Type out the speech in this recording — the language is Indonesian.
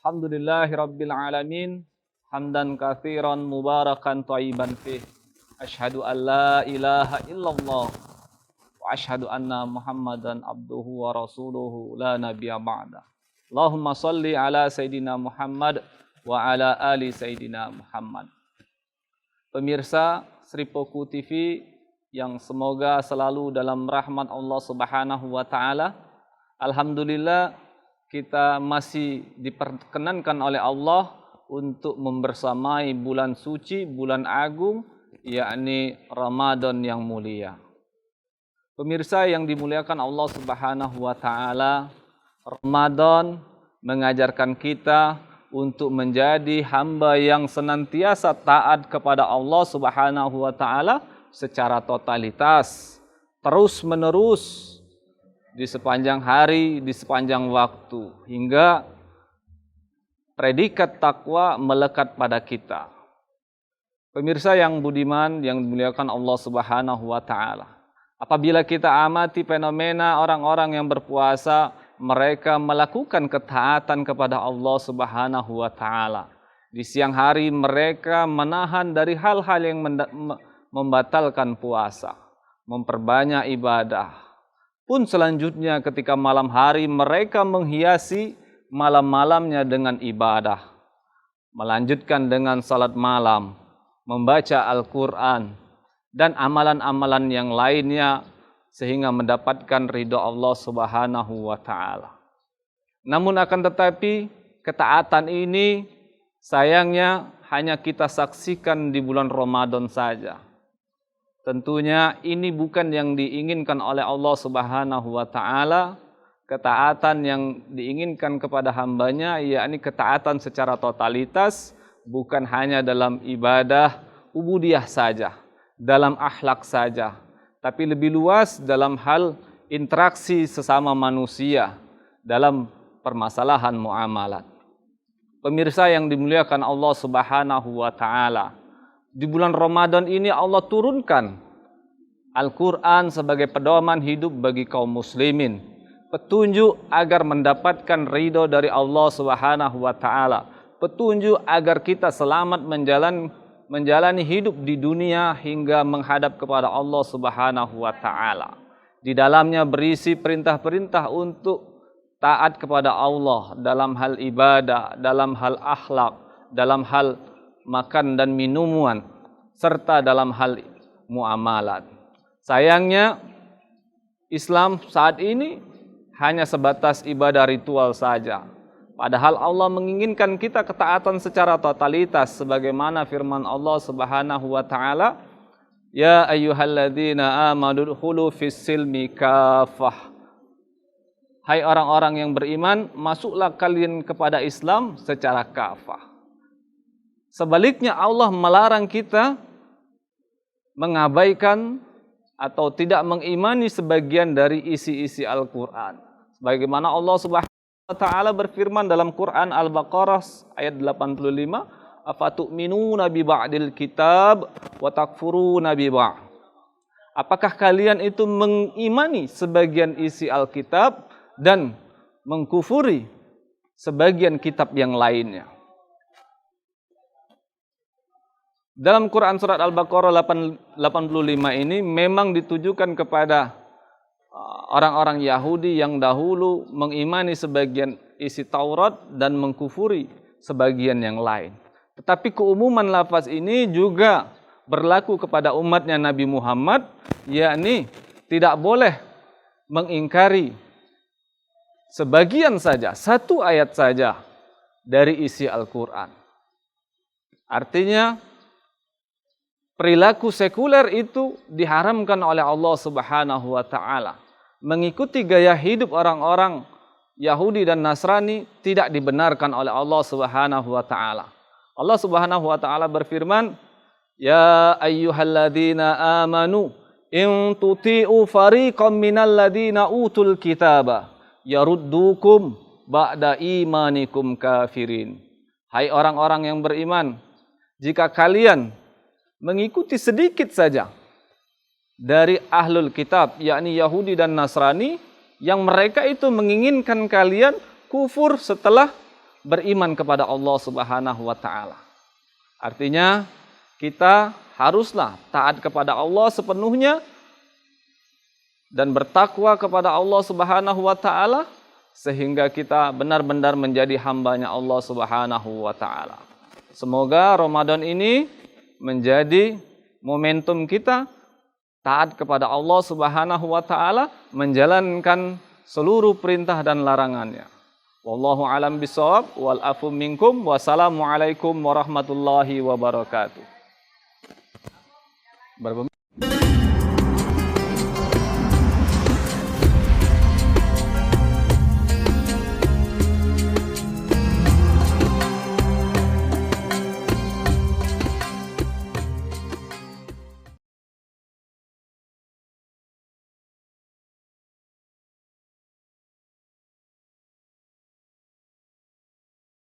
Alhamdulillahi Rabbil Alamin. Hamdan katsiran mubarakan thayyiban fih. Asyhadu an la ilaha illallah. Wa asyhadu anna Muhammadan abduhu wa rasuluhu la nabiyya ba'da. Allahumma salli ala Sayyidina Muhammad wa ala ali Sayyidina Muhammad. Pemirsa Sripoku TV yang semoga selalu dalam rahmat Allah Subhanahu wa taala. Alhamdulillah kita masih diperkenankan oleh Allah untuk membersamai bulan suci, bulan agung, yakni Ramadan yang mulia. Pemirsa yang dimuliakan Allah Subhanahu wa taala, Ramadan mengajarkan kita untuk menjadi hamba yang senantiasa taat kepada Allah Subhanahu wa taala secara totalitas, terus-menerus di sepanjang hari, di sepanjang waktu, hingga predikat takwa melekat pada kita. Pemirsa yang budiman, yang dimuliakan Allah Subhanahu wa taala. Apabila kita amati fenomena orang-orang yang berpuasa, mereka melakukan ketaatan kepada Allah Subhanahu wa taala. Di siang hari mereka menahan dari hal-hal yang membatalkan puasa, memperbanyak ibadah. Pun selanjutnya ketika malam hari mereka menghiasi malam-malamnya dengan ibadah. Melanjutkan dengan salat malam, membaca Al-Quran, dan amalan-amalan yang lainnya sehingga mendapatkan ridho Allah Subhanahu wa ta'ala. Namun akan tetapi ketaatan ini sayangnya hanya kita saksikan di bulan Ramadan saja. Tentunya ini bukan yang diinginkan oleh Allah Subhanahu wa ta'ala. Ketaatan yang diinginkan kepada hambanya, yakni ketaatan secara totalitas, bukan hanya dalam ibadah ubudiyah saja, dalam akhlak saja, tapi lebih luas dalam hal interaksi sesama manusia, dalam permasalahan muamalat. Pemirsa yang dimuliakan Allah Subhanahu wa ta'ala, di bulan Ramadan ini Allah turunkan Al-Quran sebagai pedoman hidup bagi kaum muslimin. Petunjuk agar mendapatkan ridho dari Allah Subhanahu wa ta'ala. Petunjuk agar kita selamat menjalani hidup di dunia hingga menghadap kepada Allah Subhanahu wa ta'ala. Di dalamnya berisi perintah-perintah untuk taat kepada Allah dalam hal ibadah, dalam hal akhlak, dalam hal makan dan minuman, serta dalam hal muamalat. Sayangnya Islam saat ini hanya sebatas ibadah ritual saja. Padahal Allah menginginkan kita ketaatan secara totalitas sebagaimana firman Allah Subhanahu wa taala, "Ya ayyuhalladzina amanu udkhulu fis-silmi kafah." Hai orang-orang yang beriman, masuklah kalian kepada Islam secara kafah. Sebaliknya Allah melarang kita mengabaikan atau tidak mengimani sebagian dari isi-isi Al-Quran. Sebagaimana Allah Subhanahu wa ta'ala berfirman dalam Quran Al-Baqarah ayat 85, "Afatu'minuna bi ba'dil kitab wa takfuruna bi ba'd." Apakah kalian itu mengimani sebagian isi Alkitab dan mengkufuri sebagian kitab yang lainnya? Dalam Quran surat Al-Baqarah 85 ini memang ditujukan kepada orang-orang Yahudi yang dahulu mengimani sebagian isi Taurat dan mengkufuri sebagian yang lain. Tetapi keumuman lafaz ini juga berlaku kepada umatnya Nabi Muhammad, yakni tidak boleh mengingkari sebagian saja, satu ayat saja dari isi Al-Quran. Artinya, perilaku sekuler itu diharamkan oleh Allah Subhanahu wa ta'ala. Mengikuti gaya hidup orang-orang Yahudi dan Nasrani tidak dibenarkan oleh Allah Subhanahu wa ta'ala. Allah Subhanahu wa ta'ala berfirman, "Ya ayyuhalladzina amanu in tuti'u fariqam minal ladzina utul kitaba yaruddukum ba'da imanikum kafirin." Hai orang-orang yang beriman, jika kalian mengikuti sedikit saja dari ahlul kitab, yakni Yahudi dan Nasrani, yang mereka itu menginginkan kalian kufur setelah beriman kepada Allah Subhanahu wa taala. Artinya kita haruslah taat kepada Allah sepenuhnya dan bertakwa kepada Allah Subhanahu wa taala sehingga kita benar-benar menjadi hambanya Allah Subhanahu wa taala. Semoga Ramadan ini menjadi momentum kita taat kepada Allah Subhanahu wa taala, menjalankan seluruh perintah dan larangannya. Wallahu alam bisawab wal afu minkum wassalamualaikum warahmatullahi wabarakatuh.